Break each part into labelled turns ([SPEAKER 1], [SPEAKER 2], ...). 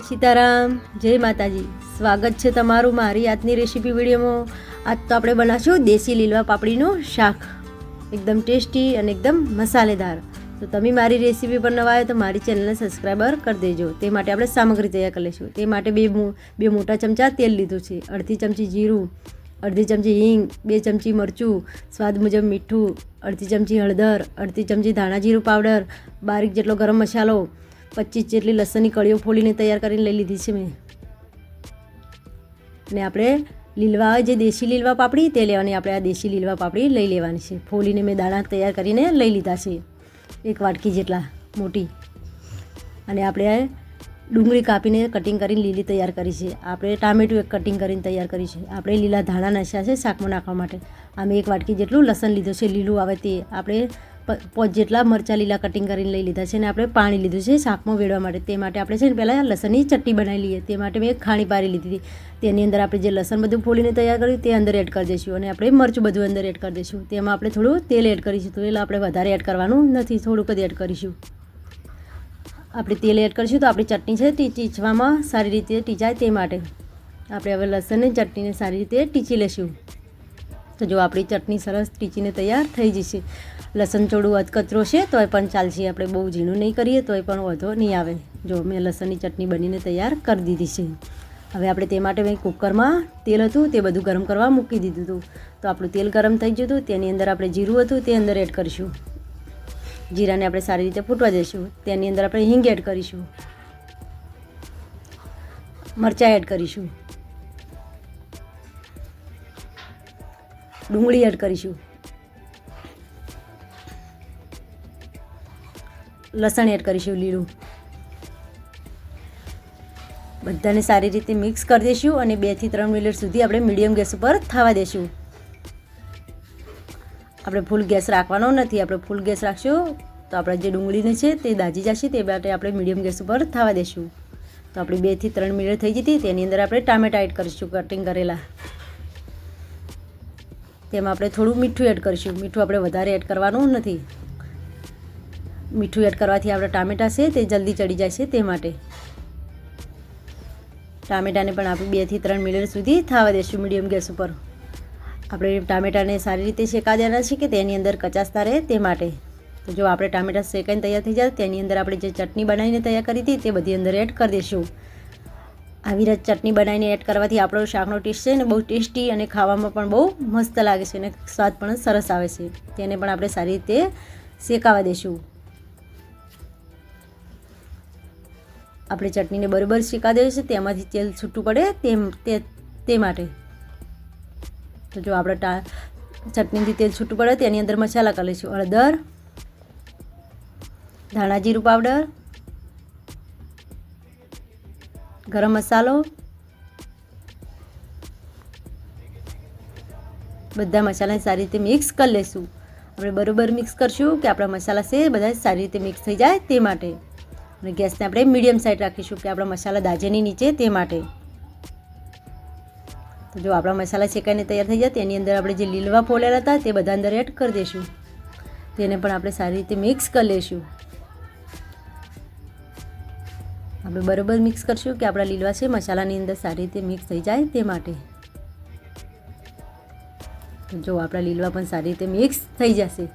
[SPEAKER 1] સીતારામ, જય માતાજી. સ્વાગત છે તમારું મારી આજની રેસીપી વિડીયોમાં. આજ તો આપણે બનાવશું દેશી લીલવા પાપડીનું શાક, એકદમ ટેસ્ટી અને એકદમ મસાલેદાર. તો તમે મારી રેસીપી પર નવા આવ્યો તો મારી ચેનલને સબસ્ક્રાઈબર કરી દેજો. તે માટે આપણે સામગ્રી તૈયાર કરી લઈશું. તે માટે બે મોટા ચમચા તેલ લીધું છે, અડધી ચમચી જીરું, અડધી ચમચી હિંગ, 2 ચમચી મરચું, સ્વાદ મુજબ મીઠું, અડધી ચમચી હળદર, અડધી ચમચી ધાણા જીરું પાવડર, બારીક જેટલો ગરમ મસાલો, 25 જેટલી લસણની કળીઓ ફોલીને તૈયાર કરીને લઈ લીધી છે મેં. અને આપણે લીલવા જે દેશી લીલવા પાપડી તે લેવાની. આપણે આ દેશી લીલવા પાપડી લઈ લેવાની છે. ફોલીને મેં દાણા તૈયાર કરીને લઈ લીધા છે, 1 વાટકી જેટલા મોટી. અને આપણે ડુંગળી કાપીને કટિંગ કરીને લીલી તૈયાર કરી છે. આપણે ટામેટું એક કટિંગ કરીને તૈયાર કરી છે. આપણે લીલા ધાણા નાખ્યા છે શાકમાં નાખવા માટે. આમે 1 વાટકી જેટલું લસણ લીધું છે, લીલું આવે તે. આપણે 5 જેટલા મરચાં લીલા કટિંગ કરીને લઈ લીધા છે. અને આપણે પાણી લીધું છે શાકમાં વેળવા માટે. તે માટે આપણે છે ને પહેલાં લસણની ચટણી બનાવી લઈએ. તે માટે મેં ખાણી પારી લીધી હતી. તેની અંદર આપણે જે લસણ બધું ફોલીને તૈયાર કર્યું તે અંદર એડ કરી દઈશું. અને આપણે મરચું બધું અંદર એડ કરી દઈશું. તેમાં આપણે થોડું તેલ એડ કરીશું. તેલ આપણે વધારે એડ કરવાનું નથી, થોડુંક જ એડ કરીશું. આપણે તેલ એડ કરીશું તો આપણી ચટણી છે તે ટીચવામાં સારી રીતે ટીચાય. તે માટે આપણે હવે લસણની ચટણીને સારી રીતે ટીચી લઈશું. તો જો આપણી ચટણી સરસ ટીચીને તૈયાર થઈ જશે. લસણ થોડું અધકચરો છે તોય પણ ચાલશે. આપણે બહુ ઝીણું નહીં કરીએ તોય પણ વાંધો નહીં આવે. જો મેં લસણની ચટણી બનીને તૈયાર કરી દીધી છે. હવે આપણે તે માટે મેં કુકરમાં તેલ હતું તે બધું ગરમ કરવા મૂકી દીધું હતું. તો આપણું તેલ ગરમ થઈ ગયું હતું. તેની અંદર આપણે જીરું હતું તે અંદર એડ કરીશું. જીરાને આપણે સારી રીતે ફૂટવા દઈશું. તેની અંદર આપણે હિંગ એડ કરીશું, મરચાં એડ કરીશું, ડુંગળી એડ કરીશું, લસણ એડ કરીશું લીલું. બધાને સારી રીતે મિક્સ કરી દઈશું અને 2 થી 3 મિનિટ સુધી આપણે મીડિયમ ગેસ ઉપર થવા દઈશું. આપણે ફૂલ ગેસ રાખવાનો નથી. આપણે ફૂલ ગેસ રાખશું તો આપણે જે ડુંગળીને છે તે દાજી જશે. તે માટે આપણે મીડિયમ ગેસ ઉપર થવા દઈશું. તો આપણી 2 થી 3 મિનિટ થઈ જતી. તેની અંદર આપણે ટામેટા એડ કરીશું કટિંગ કરેલા. તેમાં આપણે થોડું મીઠું એડ કરીશું. મીઠું આપણે વધારે એડ કરવાનું નથી. મીઠું એડ કરવાથી આપણે ટામેટા છે તે જલ્દી ચડી જાય છે. તે માટે ટામેટાને પણ આપણે 2 થી 3 મિનિટ સુધી થવા દઈશું મીડિયમ ગેસ ઉપર. આપણે ટામેટાને સારી રીતે શેકા દેવાના છે કે તેની અંદર કચાસતા રહે. તે માટે તો જો આપણે ટામેટા શેકાઈને તૈયાર થઈ જાય તેની અંદર આપણે જે ચટણી બનાવીને તૈયાર કરી હતી તે બધી અંદર એડ કરી દઈશું. આવી રીતે ચટણી બનાવીને એડ કરવાથી આપણો શાકનો ટેસ્ટ છે ને બહુ ટેસ્ટી અને ખાવામાં પણ બહુ મસ્ત લાગે છે અને સ્વાદ પણ સરસ આવે છે. તેને પણ આપણે સારી રીતે શેકાવા દઈશું. આપણે ચટણીને બરાબર શેકા દઈએ છીએ તેમાંથી તેલ છૂટું પડે તે માટે. તો જો આપણે ચટણીથી તેલ છૂટું પડે તેની અંદર મસાલા કરી લઈશું. હળદર, ધાણા જીરું પાવડર, ગરમ મસાલો, બધા મસાલાને સારી રીતે મિક્સ કરી લઈશું. આપણે બરાબર મિક્સ કરશું કે આપણા મસાલા છે બધા સારી રીતે મિક્સ થઈ જાય તે માટે. અને ગેસને આપણે મીડિયમ સાઈડ રાખીશું કે આપણા મસાલા દાજેની નીચે. તે માટે તો જો આપણા મસાલા શેકાઈને તૈયાર થઈ જાય તેની અંદર આપણે જે લીલવા ફોલેલા હતા તે બધા અંદર એડ કરી દઈશું. તેને પણ આપણે સારી રીતે મિક્સ કરી લઈશું. આપણે બરાબર મિક્સ કરશું કે આપણા લીલવા છે મસાલાની અંદર સારી રીતે મિક્સ થઈ જાય તે માટે. તો જો આપણા લીલવા પણ સારી રીતે મિક્સ થઈ જશે.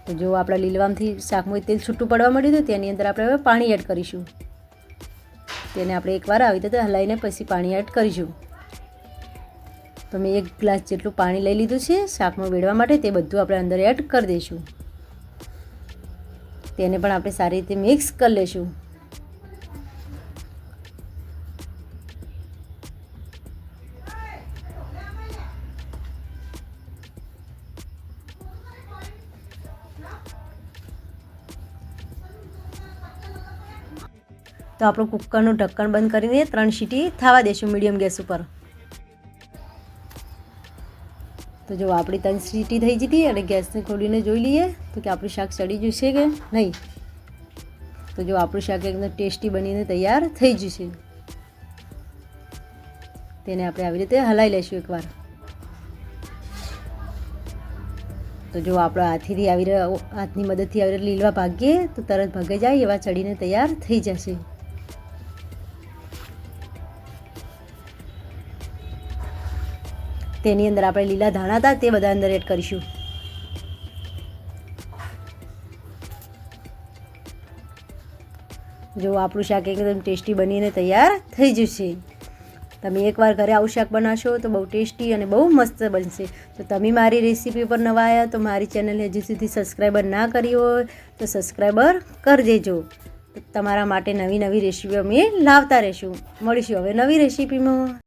[SPEAKER 1] તો જો આપણા લીલવામાંથી શાકમાં તેલ છૂટું પડવા મળ્યું હતું તેની અંદર આપણે હવે પાણી એડ કરીશું. તેને આપણે એકવાર આવી રીતે હલાવીને પછી પાણી એડ કરીશું. તો મેં 1 ગ્લાસ જેટલું પાણી લઈ લીધું છે શાકમાં વેળવા માટે. તે બધું આપણે અંદર એડ કરી દઈશું. તેને પણ આપણે સારી રીતે મિક્સ કરી લઈશું. તો આપણું કુકરનું ઢક્કણ બંધ કરીને 3 સીટી થવા દઈશું મીડિયમ ગેસ ઉપર. તો જો આપણી 3 સીટી થઈ જતી અને ગેસને ખોલીને જોઈ લઈએ તો કે આપણું શાક ચડી જશે કે નહીં. તો જો આપણું શાક એકદમ ટેસ્ટી બનીને તૈયાર થઈ જશે. તેને આપણે આવી રીતે હલાવી લઈશું એકવાર. તો જો આપણો હાથની મદદથી આવી લીલવા ભાગીએ તો તરત ભાગી જાય એવા ચડીને તૈયાર થઈ જશે. તેની અંદર આપણે લીલા ધાણા હતા તે બધા અંદર એડ કરીશું. જો આપણું શાક એકદમ ટેસ્ટી બનીને તૈયાર થઈ જશે. તમે એકવાર ઘરે આવું શાક બનાવશો તો બહુ ટેસ્ટી અને બહુ મસ્ત બનશે. તો તમે મારી રેસીપી પર નવા આવ્યા તો મારી ચેનલને હજુ સુધી સબસ્ક્રાઈબર ના કરી હોય તો સબસ્ક્રાઈબર કરી દેજો. તમારા માટે નવી રેસીપીઓ અમે લાવતા રહીશું. મળીશું હવે નવી રેસીપીમાં.